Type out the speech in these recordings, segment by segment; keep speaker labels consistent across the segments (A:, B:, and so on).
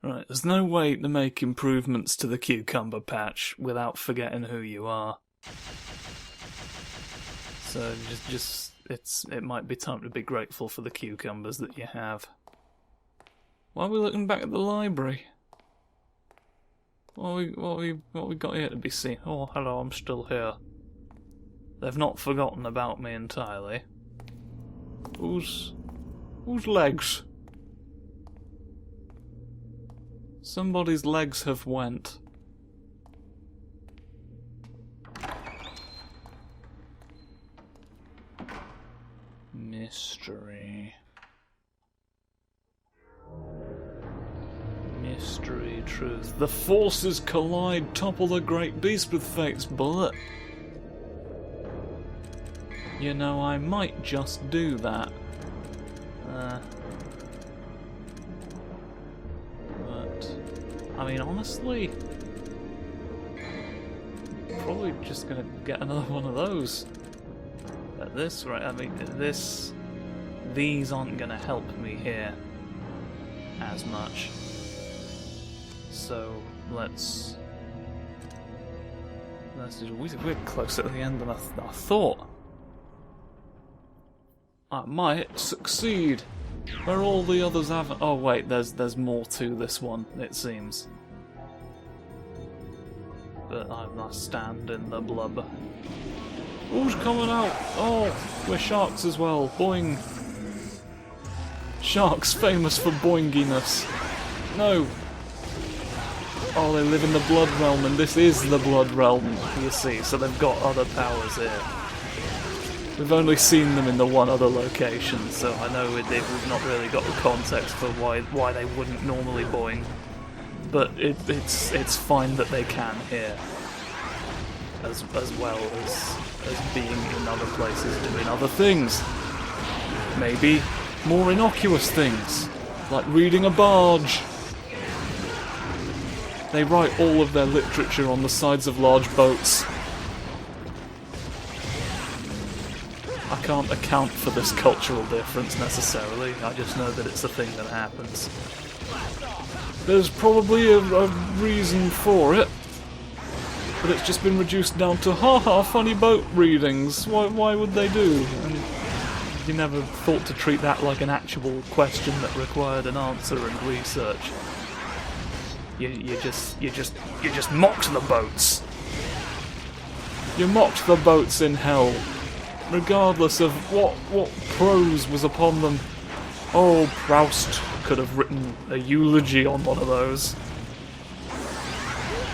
A: Right, there's no way to make improvements to the cucumber patch without forgetting who you are. So it might be time to be grateful for the cucumbers that you have. Why are we looking back at the library? What we got here to be seen? Oh, hello, I'm still here. They've not forgotten about me entirely. Whose legs? Somebody's legs have went. Mystery. Mystery, truth. The forces collide, topple the great beast with fate's bullet. You know, I might just do that. But, I mean, honestly, probably just gonna get another one of those. At this rate, I mean, these aren't gonna help me here as much. So let's we're closer to the end than I thought. I might succeed where all the others haven't. Oh wait, there's more to this one, it seems. But I stand in the blub. Who's coming out? Oh, we're sharks as well. Boing. Sharks famous for boinginess. No. Oh, they live in the blood realm, and this is the blood realm, you see, so they've got other powers here. We've only seen them in the one other location, so I know we've not really got the context for why they wouldn't normally boing. But it's fine that they can here, as well as being in other places doing other things. Maybe more innocuous things, like reading a barge. They write all of their literature on the sides of large boats. I can't account for this cultural difference necessarily, I just know that it's a thing that happens. There's probably a reason for it, but it's just been reduced down to ha-ha, funny boat readings. Why would they do? And you never thought to treat that like an actual question that required an answer and research. You just mocked the boats. You mocked the boats in hell, regardless of what prose was upon them. Oh, Proust could have written a eulogy on one of those.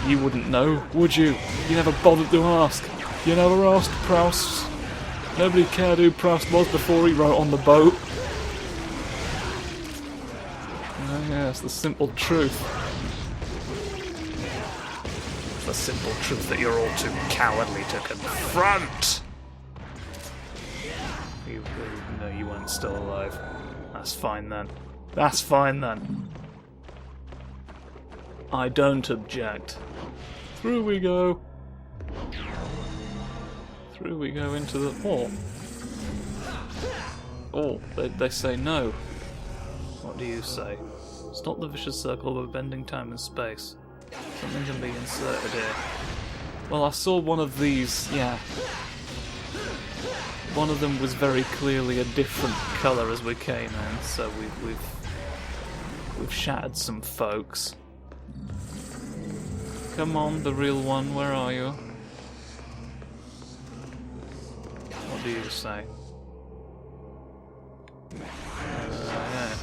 A: You wouldn't know, would you? You never bothered to ask. You never asked Proust. Nobody cared who Proust was before he wrote on the boat. Oh yes, the simple truth. The simple truth that you're all too cowardly to confront. No, you weren't still alive. That's fine then. That's fine then. I don't object. Through we go. Through we go into the... Oh, they say no. What do you say? Stop the vicious circle of bending time and space. Something can be inserted here. Well, I saw one of these, yeah. One of them was very clearly a different colour as we came in, so we've shattered some folks. Come on, the real one, where are you? What do you say? Yeah.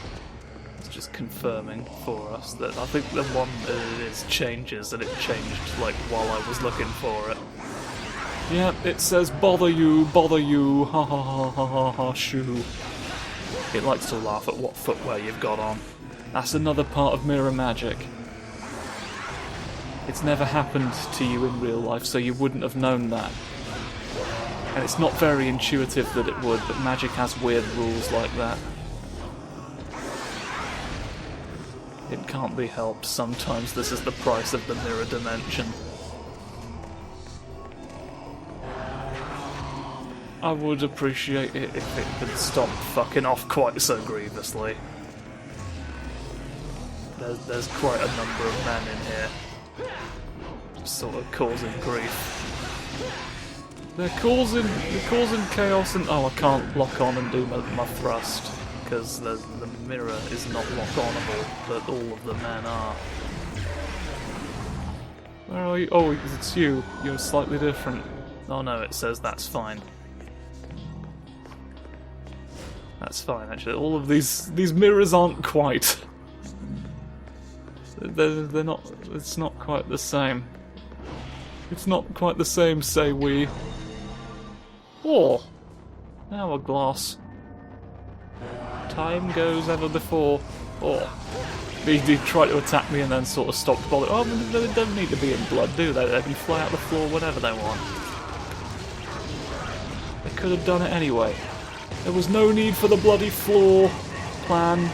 A: It's just confirming for us that I think the one that it is changes, and it changed like while I was looking for it. Yeah, it says bother you, ha ha ha ha ha ha shoo. It likes to laugh at what footwear you've got on. That's another part of mirror magic. It's never happened to you in real life, so you wouldn't have known that. And it's not very intuitive that it would, but magic has weird rules like that. It can't be helped, sometimes this is the price of the mirror dimension. I would appreciate it if it could stop fucking off quite so grievously. There's quite a number of men in here. Just sort of causing grief. They're causing chaos and... Oh, I can't lock on and do my thrust, because the mirror is not lock-onable, but all of the men are. Where are you? Oh, it's you. You're slightly different. Oh no, it says that's fine. That's fine, actually. All of these mirrors aren't quite... They're not... It's not quite the same. It's not quite the same, say we. Oh! Hourglass. Time goes ever before. Oh. They tried to attack me and then sort of stopped bothering. Oh, they don't need to be in blood, do they? They can fly out the floor whenever they want. They could have done it anyway. There was no need for the bloody floor plan,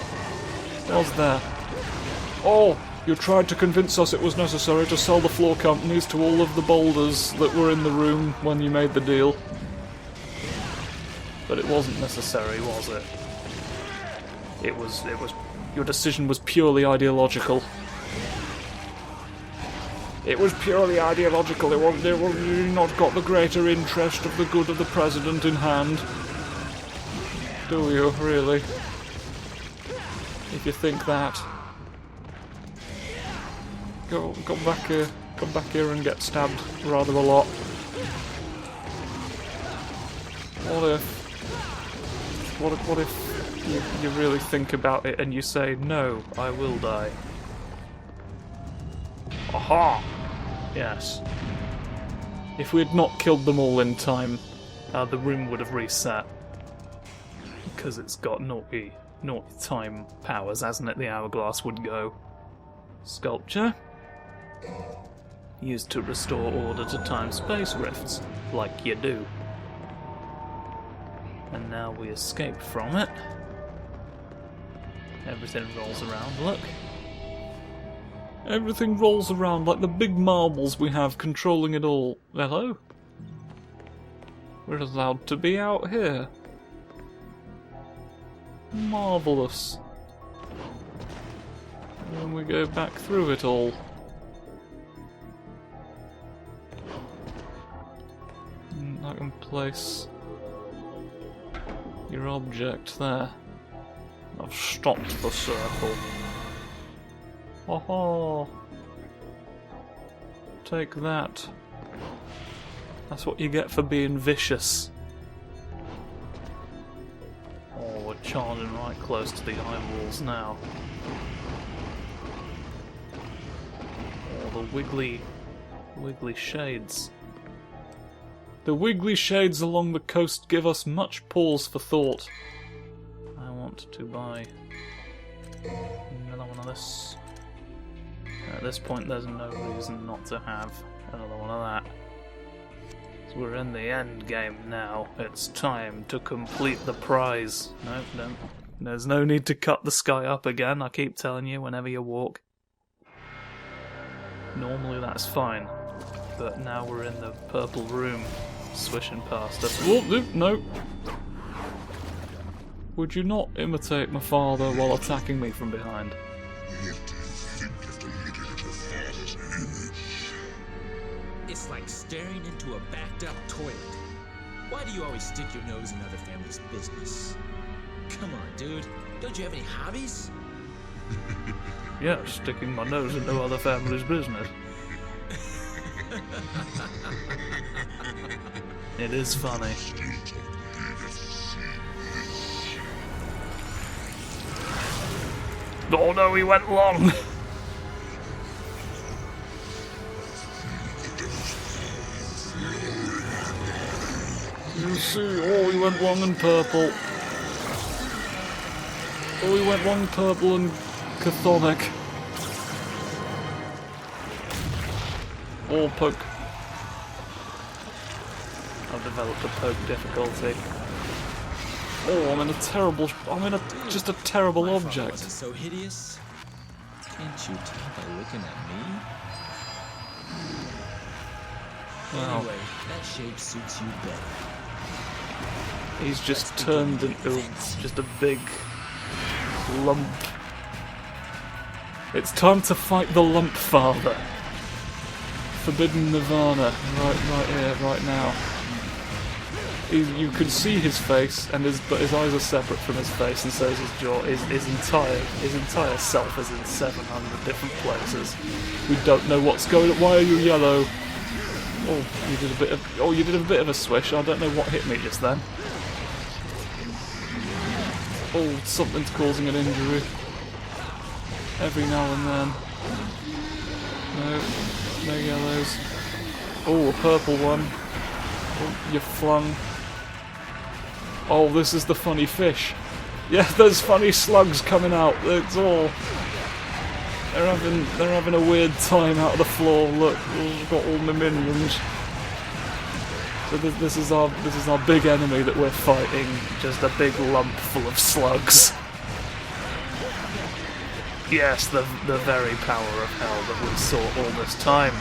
A: was there? Oh! You tried to convince us it was necessary to sell the floor companies to all of the boulders that were in the room when you made the deal. But it wasn't necessary, was it? It was... Your decision was purely ideological. It was purely ideological. It was not got the greater interest of the good of the president in hand. Do you, really? If you think that. Go back here. Come back here and get stabbed rather a lot. What if you really think about it and you say, no, I will die? Aha! Yes. If we had not killed them all in time, the room would have reset. Because it's got naughty time powers, hasn't it? The hourglass would go. Sculpture. Used to restore order to time-space rifts, like you do. And now we escape from it. Everything rolls around, look. Everything rolls around like the big marbles we have controlling it all. Hello? We're allowed to be out here. Marvellous. And we go back through it all. I can place your object there. I've stopped the circle. Oh, take that. That's what you get for being vicious. Oh, we're charging right close to the eyeballs now. Oh, the wiggly shades. The wiggly shades along the coast give us much pause for thought. I want to buy another one of this. At this point there's no reason not to have another one of that. So we're in the end game now. It's time to complete the prize. No. There's no need to cut the sky up again, I keep telling you whenever you walk. Normally that's fine. But now we're in the purple room, swishing past us. Whoa, no! Would you not imitate my father while attacking me from behind?
B: It's like staring into a backed-up toilet. Why do you always stick your nose in other families' business? Come on, dude. Don't you have any hobbies?
A: Yeah, sticking my nose into other families' business. It is funny. Oh no, he went long! You see, oh, he went long and purple. Oh, he went long purple and chthonic. Or poke. I've developed a poke difficulty. Oh, I'm in just a terrible object.
B: Wasn't so hideous. Can't you tell by looking at me?
A: Wow.
B: Anyway, that shape suits you better.
A: He's just turned into just a big lump It's time to fight the Lump Father. Forbidden Nirvana, right here, right now. You can see his face, but his eyes are separate from his face, and so is his jaw. His entire self is in 700 different places. We don't know what's going on. Why are you yellow? Oh, you did a bit of a swish. I don't know what hit me just then. Oh, something's causing an injury. Every now and then. No yellows. Oh, a purple one. Oh, you flung. Oh, this is the funny fish. Yeah, there's funny slugs coming out. It's all. They're having a weird time out of the floor. Look, we've got all my minions. So this is our big enemy that we're fighting. Just a big lump full of slugs. Yes, the very power of hell that we sought all this time.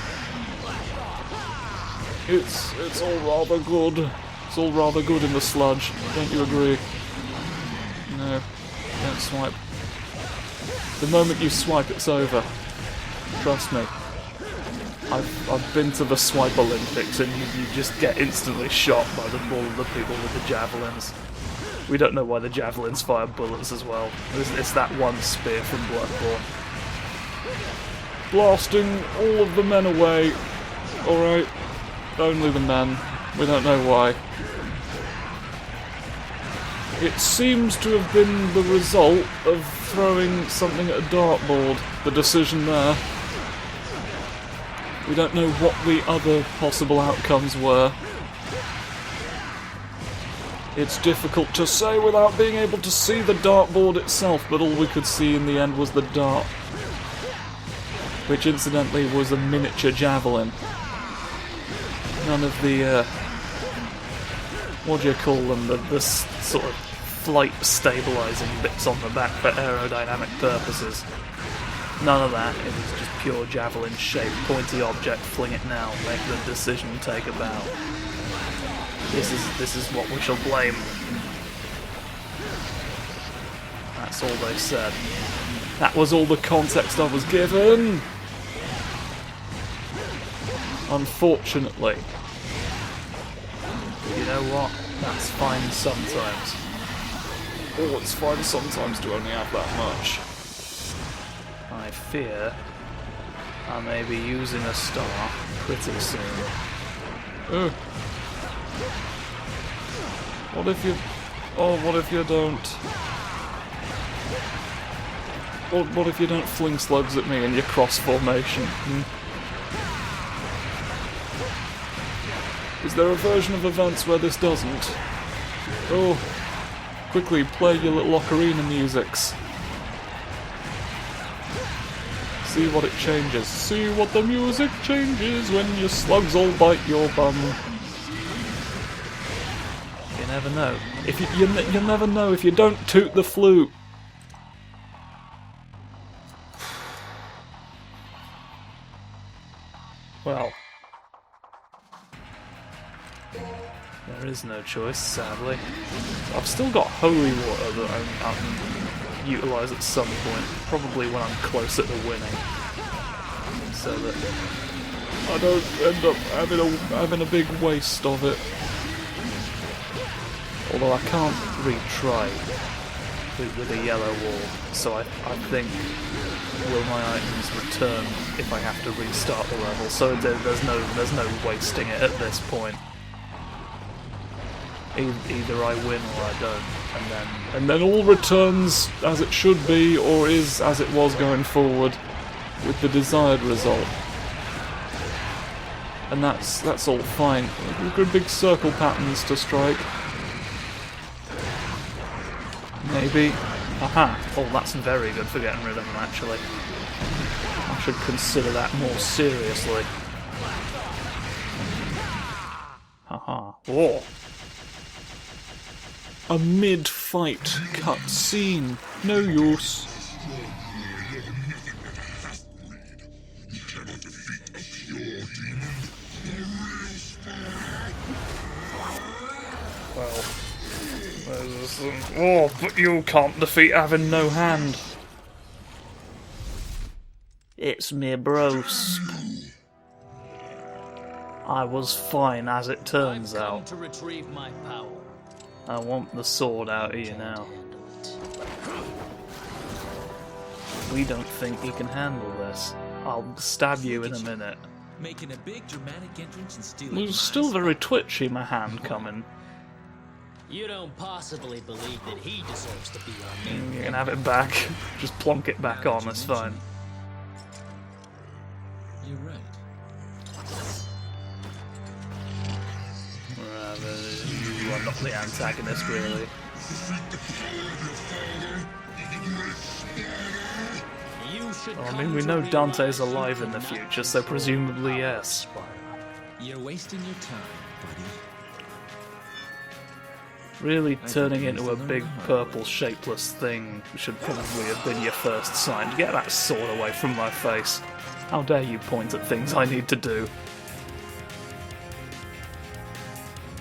A: It's all rather good. It's all rather good in the sludge. Don't you agree? No, don't swipe. The moment you swipe, it's over. Trust me. I've been to the Swipe Olympics, and you just get instantly shot by all of the people with the javelins. We don't know why the javelins fire bullets as well. It's that one spear from Bloodborne. Blasting all of the men away. Alright. Only the men. We don't know why. It seems to have been the result of throwing something at a dartboard. The decision there. We don't know what the other possible outcomes were. It's difficult to say without being able to see the dartboard itself, but all we could see in the end was the dart. Which incidentally was a miniature javelin. None of the, what do you call them, the sort of flight stabilising bits on the back for aerodynamic purposes. None of that, it was just pure javelin-shaped, pointy object, fling it now, make the decision, take a bow. This is what we shall blame. That's all they said. That was all the context I was given! Unfortunately. But you know what? That's fine sometimes. Oh, it's fine sometimes to only have that much. I fear I may be using a star pretty soon. Oh. What if you... Oh, what if you don't... What if you don't fling slugs at me in your cross formation? Is there a version of events where this doesn't? Oh, quickly play your little ocarina musics. See what it changes. See what the music changes when your slugs all bite your bum. You never know. If you never know if you don't toot the flute. Well, there is no choice, sadly. I've still got holy water that I can utilise at some point, probably when I'm closer to winning, so that I don't end up having a big waste of it. Although I can't retry with a yellow wall, so I think will my items return if I have to restart the level? So there's no wasting it at this point. Either I win or I don't, and then all returns as it should be, or is as it was going forward, with the desired result. And that's all fine. We've got big circle patterns to strike. Maybe. Aha! Oh, that's very good for getting rid of them, actually. I should consider that more seriously. Haha. Whoa! A mid-fight cutscene. No use. Well, there's some... Oh, but you can't defeat having no hand. It's me bros. I was fine, as it turns
C: I've come
A: out.
C: to retrieve my power.
A: I want the sword out of you now. We don't think you can handle this. I'll stab you in a minute.
B: Making a big dramatic entrance and stealing
A: It was still very twitchy, my hand coming.
C: You don't possibly believe that he deserves to be our main.
A: You can have it back. Just plonk it back on, it's fine.
B: You're right.
A: You are not the antagonist, really.
C: You should
A: Well, I mean, we know Dante's alive in the future, so presumably yes.
B: You're wasting your time, buddy.
A: Really turning into a big purple shapeless thing should probably have been your first sign. Get that sword away from my face. How dare you point at things I need to do.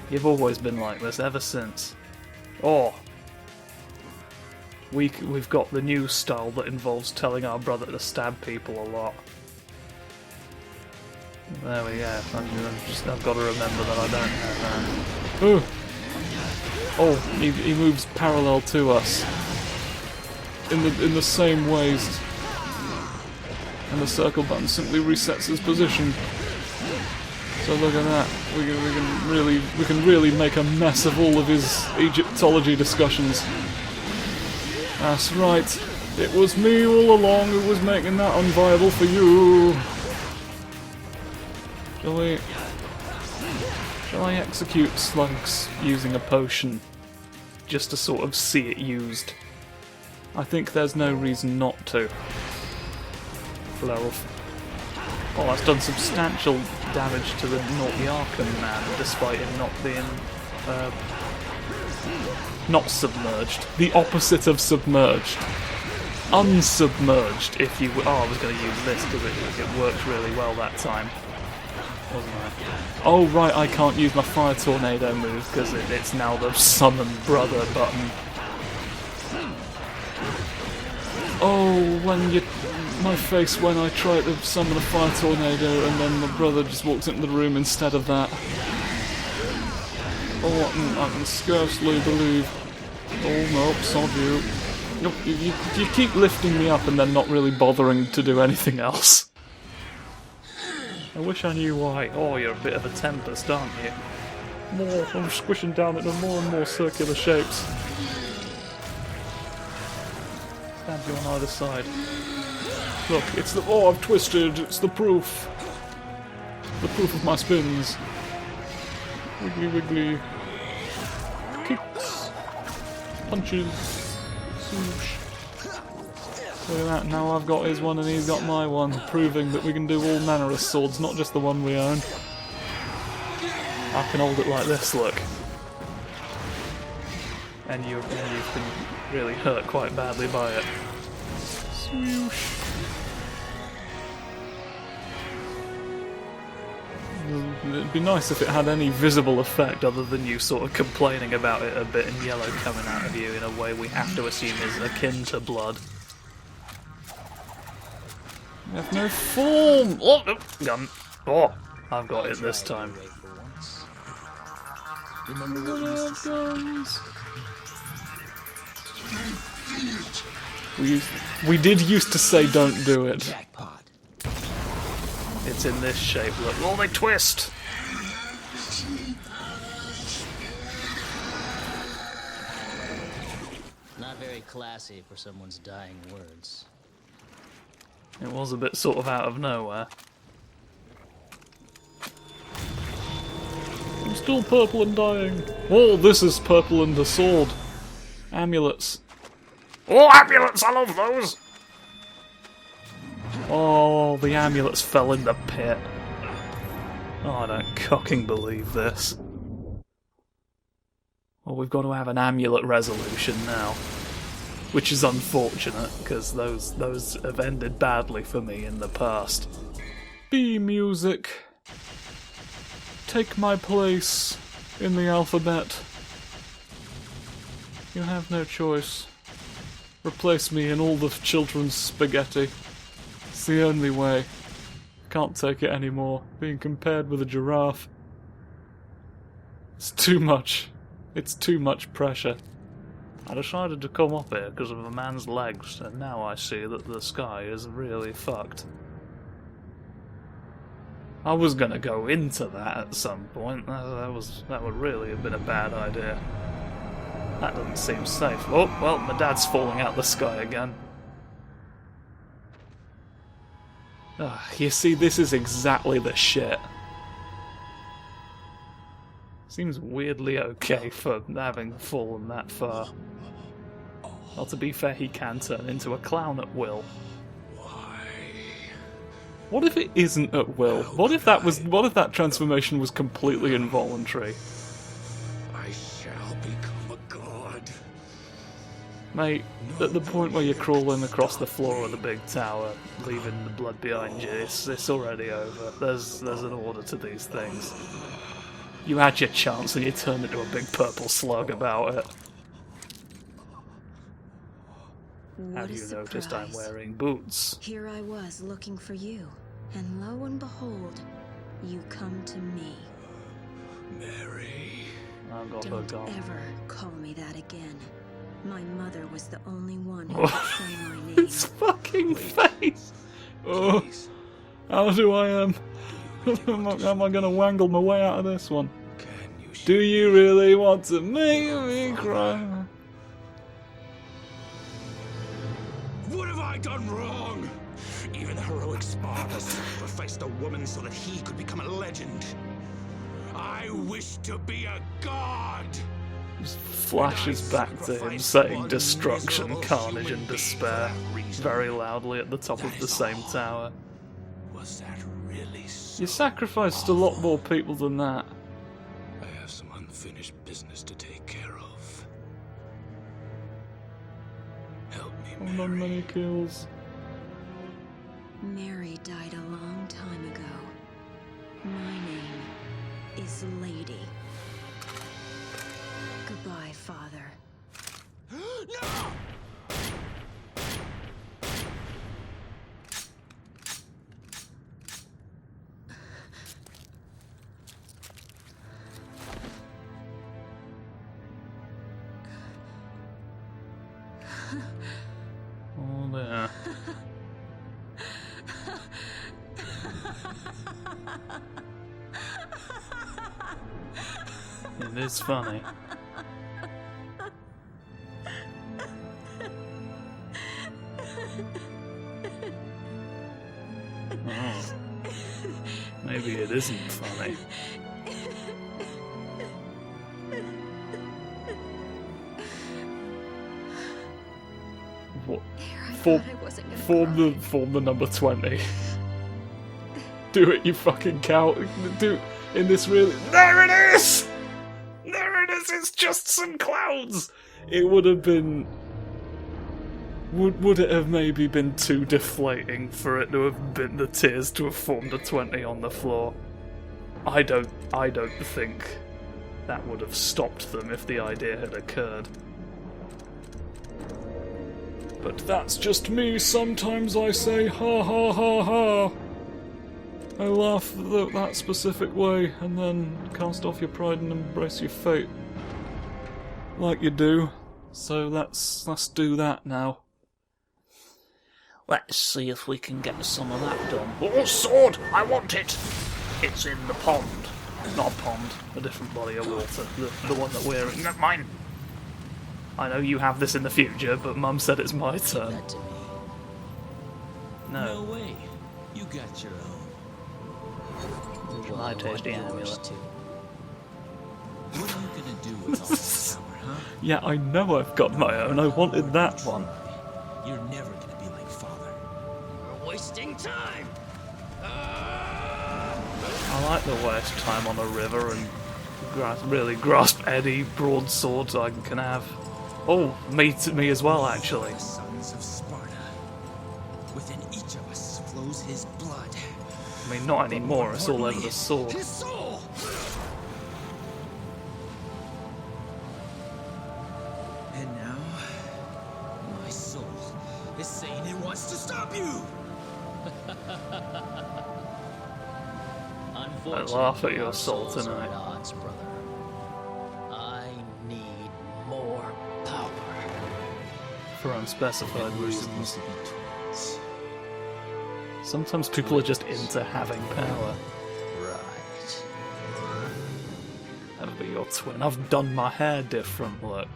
A: You've always been like this ever since. Oh. We've got the new style that involves telling our brother to stab people a lot. There we go. I've got to remember that I don't have that. Ooh. Oh, he moves parallel to us. In the same ways. And the circle button simply resets his position. So look at that. We can really make a mess of all of his Egyptology discussions. That's right. It was me all along who was making that unviable for you. Shall I execute slugs using a potion? Just to sort of see it used. I think there's no reason not to. Flarf. Oh, that's done substantial damage to the Naughty Arkham man, despite him not being... not submerged. The opposite of submerged. Unsubmerged, if you... Oh, I was going to use this because it worked really well that time. Wasn't I? Oh, right, I can't use my Fire Tornado move because it's now the Summon Brother button. Oh, my face when I tried to summon a Fire Tornado and then my brother just walked into the room instead of that. Oh, I can scarcely believe. Oh, no, sod you. Nope, you keep lifting me up and then not really bothering to do anything else. I wish I knew why. Oh, you're a bit of a tempest, aren't you? I'm squishing down into more and more circular shapes. Stab you on either side. Look, it's the... Oh, I've twisted! It's the proof! The proof of my spins. Wiggly wiggly. Kicks. Punches. Swoosh. Look at that, now I've got his one and he's got my one, proving that we can do all manner of swords, not just the one we own. I can hold it like this, look. And you've been really hurt quite badly by it. Swoosh. It'd be nice if it had any visible effect other than you sort of complaining about it a bit and yellow coming out of you in a way we have to assume is akin to blood. You have no form! Oh, no. Gun. Oh, I've got it this time.
B: Remember what you used to say?
A: We did used to say don't do it.
B: Jackpot.
A: It's in this shape, look. Oh, they twist!
C: Not very classy for someone's dying words.
A: It was a bit sort of out of nowhere. I'm still purple and dying. Oh, this is purple and a sword. Amulets. Oh, amulets! I love those! Oh, the amulets fell in the pit. Oh, I don't cocking believe this. Well, we've got to have an amulet resolution now. Which is unfortunate, because those have ended badly for me in the past. Be music. Take my place in the alphabet. You have no choice. Replace me in all the children's spaghetti. It's the only way. Can't take it anymore. Being compared with a giraffe. It's too much. It's too much pressure. I decided to come up here because of a man's legs, and now I see that the sky is really fucked. I was gonna go into that at some point. That would really have been a bad idea. That doesn't seem safe. Oh, well, my dad's falling out the sky again. You see, this is exactly the shit. Seems weirdly okay for having fallen that far. Well, to be fair, he can turn into a clown at will. What if it isn't at will? What if that transformation was completely involuntary?
D: I shall become a god.
A: Mate, at the point where you're crawling across the floor of the big tower, leaving the blood behind you, it's already over. There's an order to these things. You had your chance and you turned into a big purple slug about it. Have you noticed I'm wearing boots?
E: Here I was looking for you, and lo and behold, you come to me.
D: Mary.
A: I got her
E: Don't
A: gone.
E: ever call me that again. My mother was the only one who could say my name.
A: His fucking face! Oh, how do I am I gonna wangle my way out of this one? Do you really want to make me cry?
D: What have I done wrong? Even the heroic Sparta sacrificed a woman so that he could become a legend. I wish to be a god!
A: Just flashes back to him saying destruction, carnage and despair very loudly at the top of the same tower.
D: Was that really so?
A: You sacrificed a lot more people than that.
D: I have some unfinished business to take care of. Help me,
A: Not
D: Mary.
A: many kills.
E: Mary died a long time ago. My name is Lady. Goodbye, Father.
D: No!
A: Oh, there. It is funny. Oh. Maybe it isn't funny. What?
E: I
A: Form,
E: thought I wasn't gonna
A: form the number 20. Do it, you fucking cow. Do in this really. There it is! There it is! It's just some clouds! It would have been. Would it have maybe been too deflating for it to have been the tears to have formed a 20 on the floor? I don't think that would have stopped them if the idea had occurred. But that's just me. Sometimes I say ha ha ha ha. I laugh that specific way and then cast off your pride and embrace your fate. Like you do. So let's do that now. Let's see if we can get some of that done. Oh, sword! I want it! It's in the pond. Not a pond, a different body of water. The one that we're in. Not mine. I know you have this in the future, but Mum said it's my turn.
B: That to me.
A: No.
B: No way. You got your own.
A: Well, I taste the
B: yours
A: amulet.
B: too. What are you gonna do with all this power, huh?
A: Yeah, I know I've got my own. I wanted that one.
B: You're never gonna be like Father.
C: We're wasting time.
A: I like the waste time on a river and really grasp any broadswords I can have. Oh, me as well, actually.
B: The sons of Sparta. Within each of us flows his blood.
A: I mean, not anymore. It's all over the sword.
B: His soul. And now, my soul is saying it wants to stop you.
C: Unfortunately,
A: laugh at your
C: our
A: soul
C: souls are
A: tonight.
C: at odds, brother. I need more power.
A: For unspecified
B: We're
A: reasons.
B: supposed to be twins.
A: Sometimes people are just into having power.
C: Right.
A: That'll be your twin. I've done my hair different, look.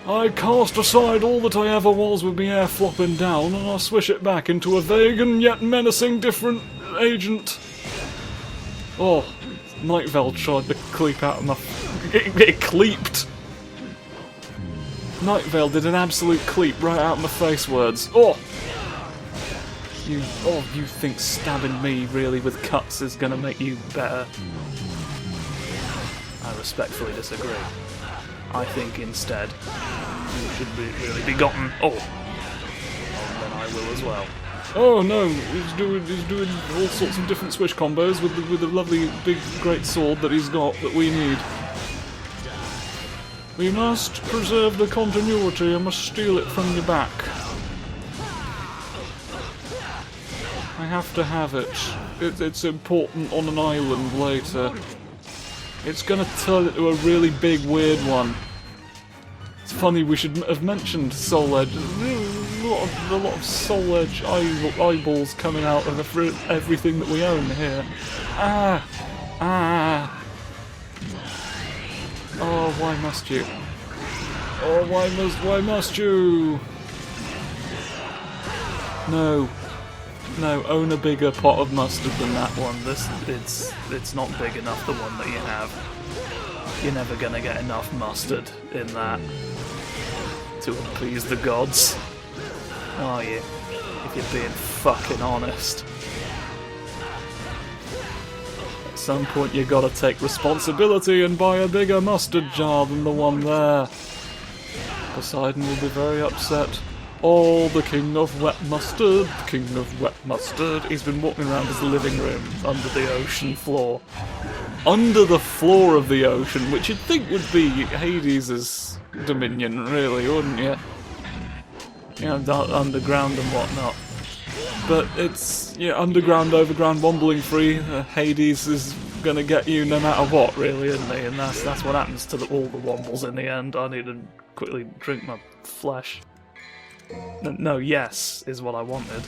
A: I cast aside all that I ever was with my hair flopping down, and I swish it back into a vague and yet menacing different agent. Oh, Night Vale tried to cleep out of my... It cleeped! Night Vale did an absolute cleep right out of my face words. Oh! You think stabbing me really with cuts is gonna make you better? I respectfully disagree. I think instead you should really be gotten. Oh, then I will as well. Oh no, he's doing all sorts of different swish combos with the lovely big great sword that he's got that we need. We must preserve the continuity. I must steal it from your back. I have to have it. It's important on an island later. It's gonna turn into a really big, weird one. It's funny, we should have mentioned Soul Edge. A lot of Soul Edge eyeballs coming out of everything that we own here. Oh, why must you? Oh, why must you? No. No, own a bigger pot of mustard than that one. It's not big enough, the one that you have. You're never gonna get enough mustard in that to appease the gods, are you? If you're being fucking honest. At some point you gotta take responsibility and buy a bigger mustard jar than the one there. Poseidon will be very upset. Oh, the king of wet mustard, the king of wet mustard. He's been walking around his living room under the ocean floor. Under the floor of the ocean, which you'd think would be Hades' dominion, really, wouldn't you? You know, underground and whatnot. But it's, yeah, underground, overground, wombling free. Hades is gonna get you no matter what, really, isn't he? And that's what happens to all the wombles in the end. I need to quickly drink my flesh. No, yes, is what I wanted.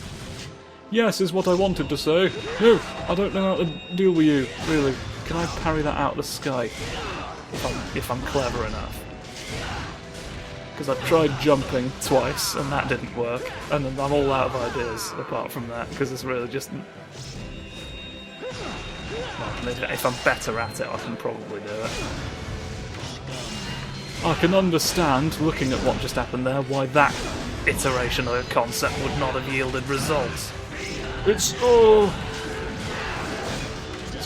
A: Yes, is what I wanted to say. No, I don't know how to deal with you, really. Can I parry that out of the sky? If I'm clever enough. Because I've tried jumping twice, and that didn't work. And then I'm all out of ideas, apart from that, because it's really just... Well, if I'm better at it, I can probably do it. I can understand, looking at what just happened there, why that iteration of a concept would not have yielded results. It's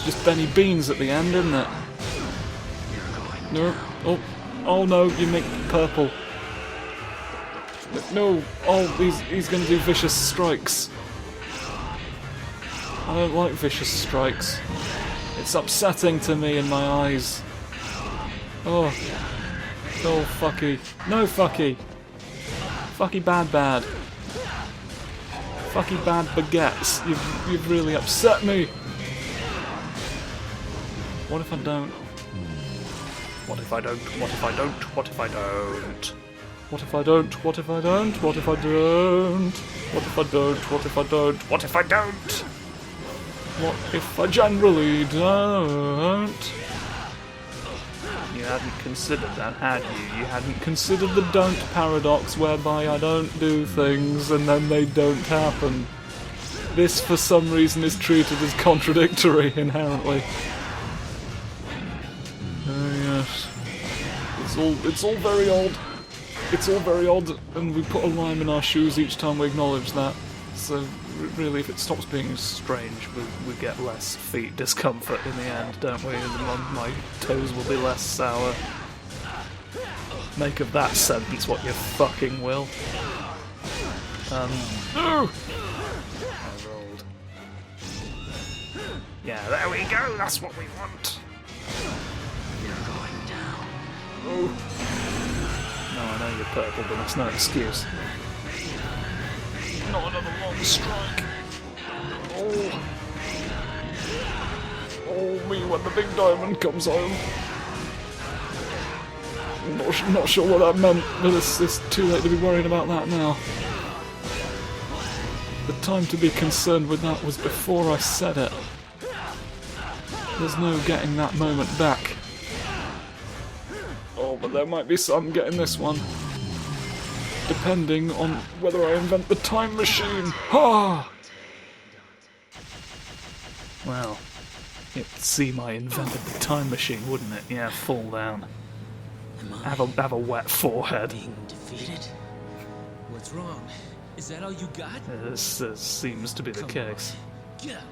A: just Benny Beans at the end, isn't it? No. Oh no, you make purple. No. Oh, he's gonna do vicious strikes. I don't like vicious strikes. It's upsetting to me in my eyes. Oh. Oh, fucky. No, fucky. Fucky bad. Fucky bad baguettes. You've really upset me. What if I don't? What if I don't? What if I don't? What if I don't? What if I don't? What if I don't? What if I don't? What if I don't? What if I don't? What if I don't? What if I generally don't? You hadn't considered that, had you? You hadn't considered the don't paradox, whereby I don't do things and then they don't happen. This, for some reason, is treated as contradictory inherently. Oh yes, it's all very odd. It's all very odd, and we put a lime in our shoes each time we acknowledge that. So really, if it stops being strange, we get less feet discomfort in the end, don't we? And my toes will be less sour. Make of that sentence what you fucking will. No! I rolled. Yeah, there we go, that's what we want. You're going down. Oh. No, I know you're purple, but that's no excuse. Not another long strike. Oh. when the big diamond comes home. Not sure what that meant, but it's too late to be worrying about that now. The time to be concerned with that was before I said it. There's no getting that moment back. Oh, but there might be some getting this one. Depending on whether I invent the time machine. Ha! Well, you'd seem I invented the time machine, wouldn't it? Yeah, fall down. Have a wet forehead.
C: Being defeated?
B: What's wrong? Is that all you got?
A: This seems to be the case.
B: Get up.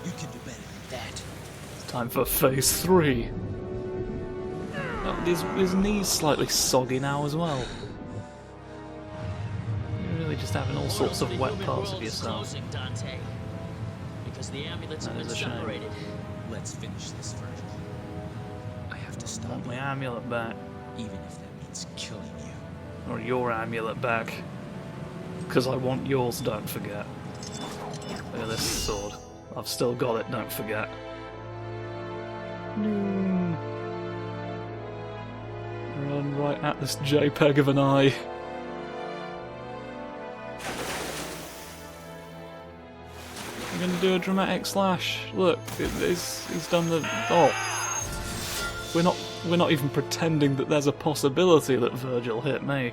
B: You can do better than that.
A: Time for phase 3. Oh, his knee's slightly soggy now as well. You're really just having all sorts of wet parts of yourself.
C: Closing, Dante. Because the amulets have
A: That
C: been
A: is a shame.
C: separated.
B: Let's finish this, Virgil. I have to
A: I
B: stop
A: want my
B: you,
A: amulet back.
B: even if that means killing you.
A: Or your amulet back. Because I want yours, don't forget. Look at this sword. I've still got it, don't forget. Run right at this JPEG of an eye. I'm gonna do a dramatic slash. Look, he's done the. Oh, we're not even pretending that there's a possibility that Virgil hit me.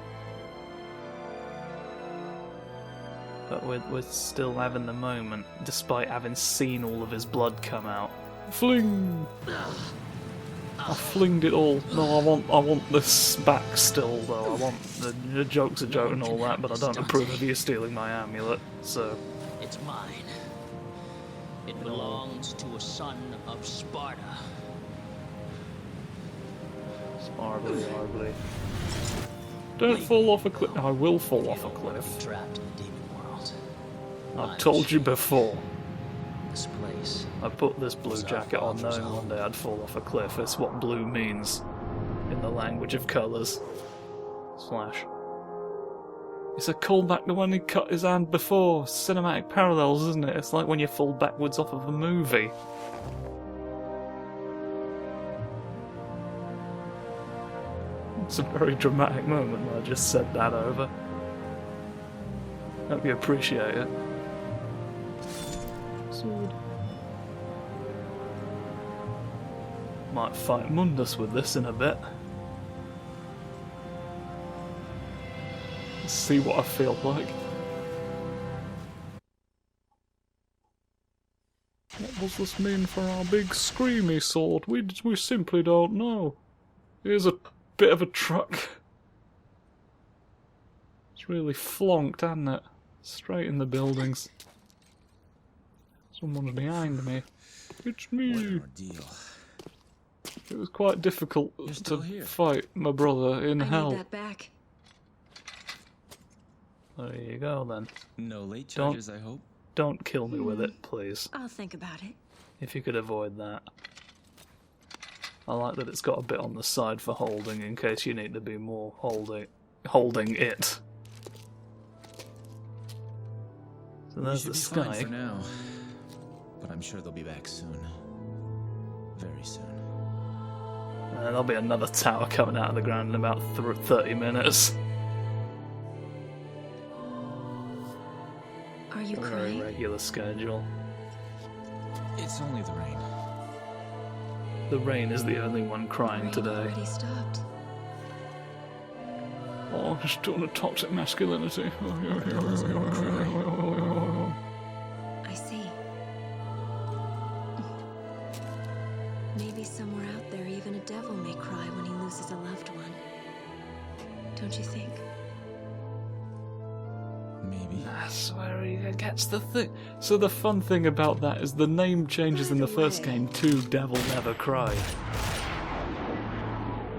A: But we're still having the moment, despite having seen all of his blood come out. Fling! I flinged it all. No, I want this back still, though. I want the joke's a joke and all that, but I don't approve of you stealing my amulet, so...
C: It's mine. It belongs to a son of Sparta.
A: Sparkly. Don't fall off a cliff. I will fall off a cliff.
C: Trapped in the demon world.
A: I've told you before.
C: This place.
A: I put this blue jacket on knowing one day I'd fall off a cliff. It's what blue means in the language of colours. Slash. It's a callback to when he cut his hand before. Cinematic parallels, isn't it? It's like when you fall backwards off of a movie. It's a very dramatic moment when I just said that over. Hope you appreciate it. Sword. Might fight Mundus with this in a bit. See what I feel like. What does this mean for our big screamy sword? We simply don't know. Here's a bit of a truck. It's really flonked, hasn't it? Straight in the buildings. Someone's behind me. It's
B: What
A: me.
B: an ordeal.
A: It was quite difficult
B: still
A: to
B: here.
A: fight my brother in
E: I
A: hell.
E: need that back.
A: There you go then.
B: No late
A: Don't-
B: charges, I hope.
A: Don't kill me with it, please.
E: I'll think about it.
A: If you could avoid that. I like that it's got a bit on the side for holding in case you need to be more holding it. So
B: We
A: there's
B: should
A: the
B: be fine
A: sky.
B: for now, but I'm sure they'll be back soon. Very soon.
A: There'll be another tower coming out of the ground in about 30 minutes.
E: Are you
A: A very
E: crying?
A: regular schedule.
B: It's only the rain.
A: The rain is the only one crying
E: Rain
A: today.
E: already stopped.
A: Oh, just doing a toxic masculinity.
E: I see. Maybe somewhere out there, even a devil may cry when he loses a loved one. Don't you think?
B: Maybe.
A: That's where he gets the thing. So the fun thing about that is the name changes in the first game to Devil Never Cried.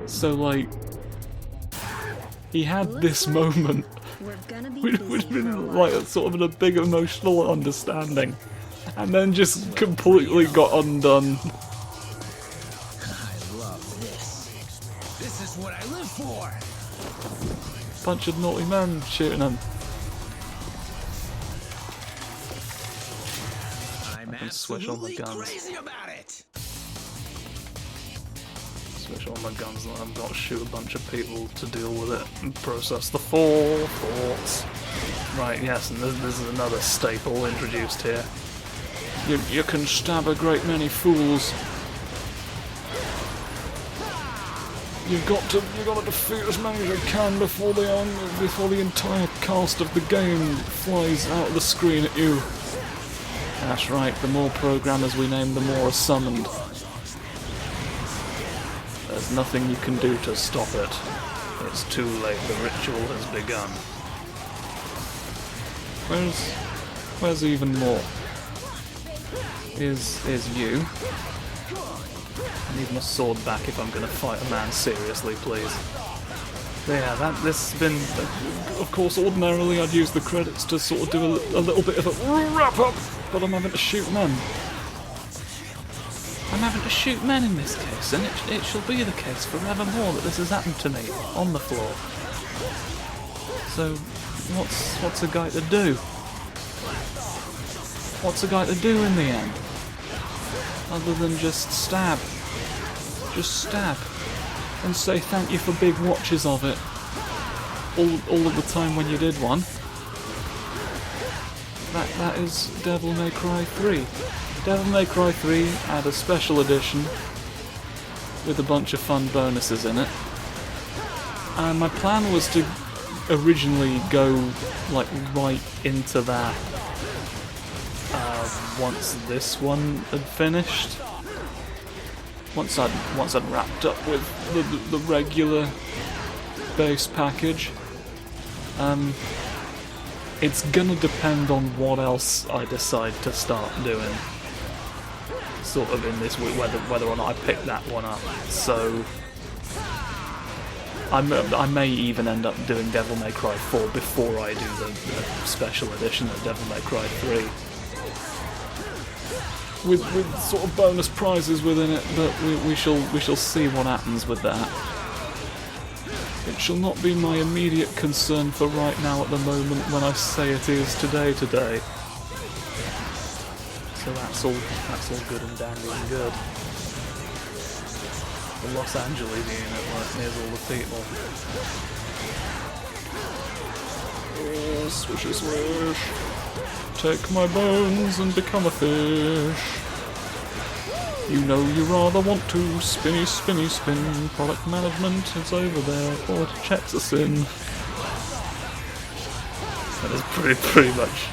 A: So like, he had this moment,
E: We're gonna be
A: which
E: busy for a
A: been
E: while.
A: like sort of a big emotional understanding, and then just completely got undone.
B: I love this. This is what I live for.
A: Bunch of naughty men shooting him.
B: I'm
A: can switch on the
B: absolutely
A: guns.
B: crazy about it.
A: Switch all my guns and I've got to shoot a bunch of people to deal with it and process the 4 thoughts. Right, yes, and this is another staple introduced here. You can stab a great many fools. You've got to defeat as many as you can before the entire cast of the game flies out of the screen at you. That's right, the more programmers we name, the more are summoned. There's nothing you can do to stop it. It's too late, the ritual has begun. Where's even more? Is you. I need my sword back if I'm going to fight a man seriously, please. Yeah, this has been... Of course, ordinarily I'd use the credits to sort of do a little bit of a wrap-up, but I'm having to shoot men. I'm having to shoot men in this case, and it shall be the case forevermore that this has happened to me, on the floor. So, what's a guy to do? What's a guy to do in the end? Other than just stab. Just stab. And say thank you for big watches of it. All of the time when you did one. That is Devil May Cry 3. Devil May Cry 3 had a special edition with a bunch of fun bonuses in it. And my plan was to originally go like right into that once this one had finished. Once I'd wrapped up with the regular base package. It's gonna depend on what else I decide to start doing. Sort of in this week, whether or not I pick that one up. So I may even end up doing Devil May Cry 4 before I do the special edition of Devil May Cry 3. With sort of bonus prizes within it, but we shall see what happens with that. It shall not be my immediate concern for right now at the moment when I say it is today. So that's all good and dandy and good. The Los Angeles unit, like, here's all the people. Oh, swishy swish. Take my bones and become a fish. You know you rather want to. Spinny, spinny, spin. Product management is over there. Quality checks us in. That is pretty much...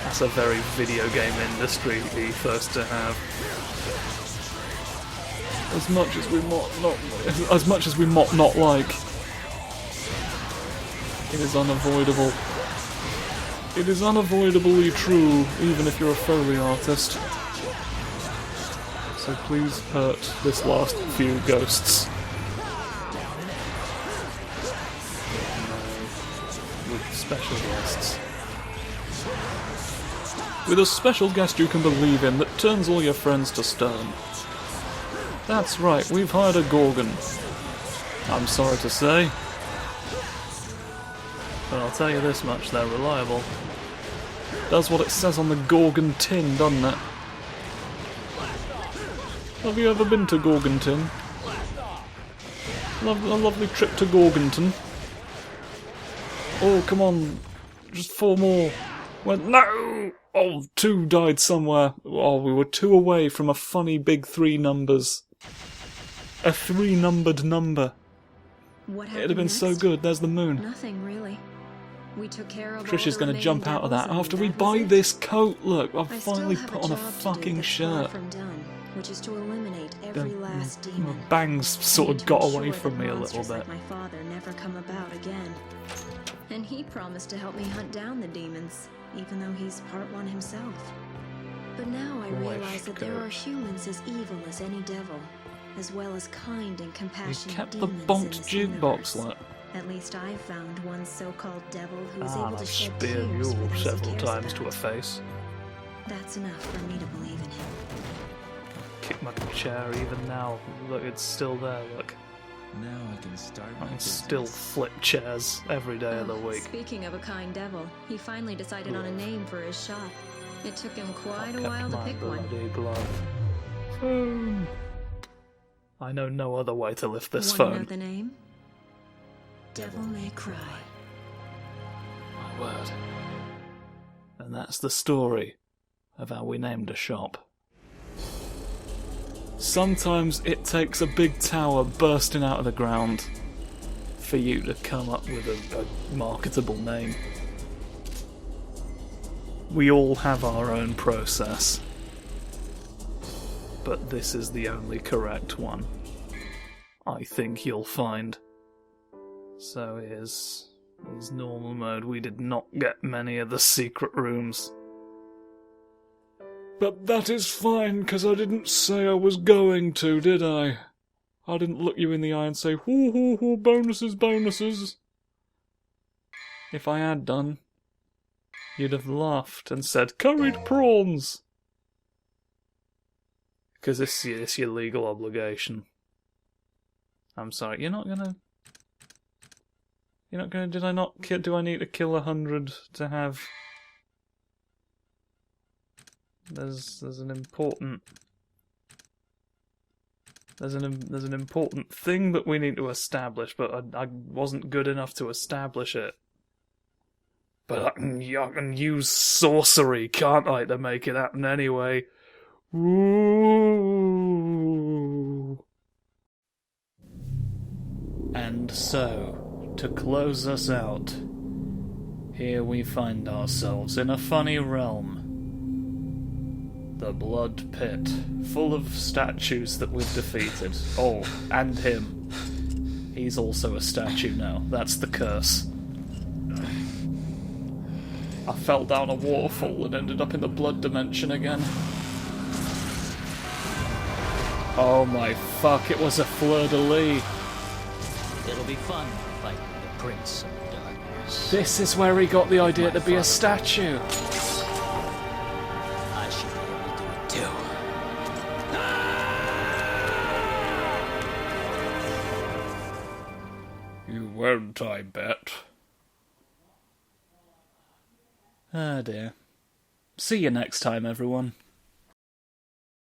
A: That's a very video game industry ethos to have. As much as we not like, it is unavoidable. It is unavoidably true, even if you're a Foley artist. So please hurt this last few ghosts. With special guests. With a special guest you can believe in that turns all your friends to stone. That's right, we've hired a Gorgon. I'm sorry to say. But I'll tell you this much, they're reliable. Does what it says on the Gorgon tin, doesn't it? Have you ever been to Gorgonton? A lovely trip to Gorgonton. Oh, come on. Just 4 more. Well, no! Oh, 2 died somewhere. Oh, we were 2 away from a funny big 3 numbers. A 3-numbered number. It'd have been so good. There's the moon.
E: Nothing, really. We took care of
A: Trish is going to jump out of that after we buy this coat. Look, I've finally put on a fucking shirt.
E: Which is to eliminate every last demon.
A: My bangs sort of got away from me a little bit.
E: Like my father never come about again. And he promised to help me hunt down the demons, even though he's part one himself. But now I realize that there are humans as evil as any devil, as well as kind and compassionate
A: kept the
E: demons
A: bonked
E: in this
A: jukebox,
E: universe.
A: look.
E: At least I've found one so-called devil who is able
A: I've
E: to shed
A: speared you
E: tears for those he
A: several
E: cares
A: times to a
E: about.
A: face.
E: That's enough for me to believe in him.
A: Kick my chair even now. Look, it's still there, look.
B: Now I can start
A: I
B: my
A: can still
B: business.
A: flip chairs every day of the week.
E: Speaking of a kind devil, he finally decided on a name for his shop. It took him quite a while to pick one.
A: Bloody glove. Phone. I know no other way to lift this
E: Wanna know
A: phone.
E: the name? Devil May Cry.
A: My word. And that's the story of how we named a shop. Sometimes it takes a big tower bursting out of the ground for you to come up with a marketable name. We all have our own process, but this is the only correct one, I think you'll find. So here's normal mode. We did not get many of the secret rooms. But that is fine, because I didn't say I was going to, did I? I didn't look you in the eye and say, hoo hoo hoo, bonuses, bonuses. If I had done, you'd have laughed and said, curried prawns. Because it's your legal obligation. I'm sorry, you're not gonna, did I not kill, do I need to kill 100 to have... There's an important thing that we need to establish, but I wasn't good enough to establish it. But I can use sorcery, can't I, to make it happen anyway? Ooh. And so, to close us out, here we find ourselves in a funny realm. The Blood Pit, full of statues that we've defeated. Oh, and him. He's also a statue now. That's the curse. I fell down a waterfall and ended up in the blood dimension again. Oh my fuck, it was a fleur-de-lis.
C: It'll be fun fighting the Prince of Darkness.
A: This is where he got the idea to be a statue.
C: I should be able to do it too.
A: You won't, I bet. Ah dear. See you next time, everyone.